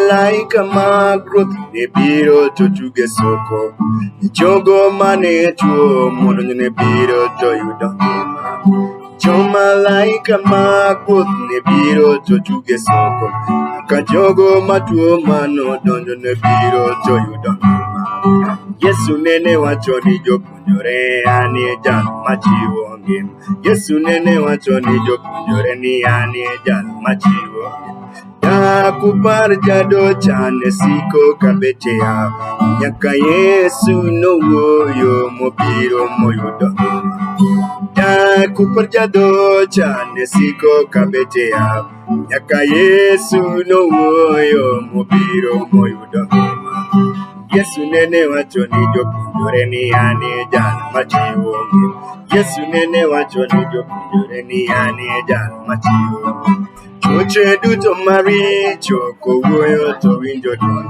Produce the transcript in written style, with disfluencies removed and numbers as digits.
malaika mag ruoth ne biro to tuge soko. Jogo mane tuo mondo ne biro to yudo ngima. Malaika mag ruoth ne biro to tuge soko. Ka jogo matuo mano donjo ne biro to yudo ngima. Yesu nene wacho ni jopuonjore ani jal machiwo ngima. Yesu nene wacho ni jopuonjore ni ani jal machiwo ngima. Dakupar jado chane siko kabetea. Nyaka Yesu nowuoyo mobiro moyudo ngima. Dakupar jado chane siko kabetea. Nyaka Yesu nowuoyo mobiro moyudo ngima. Yesu nene wacho ni jopuonjore ni ani jal machiwo ngima. Yesu nene wacho ni jopuonjore ni ani jal machiwo ngima. Tuoche duto maricho kowuoyo to winjo dwol.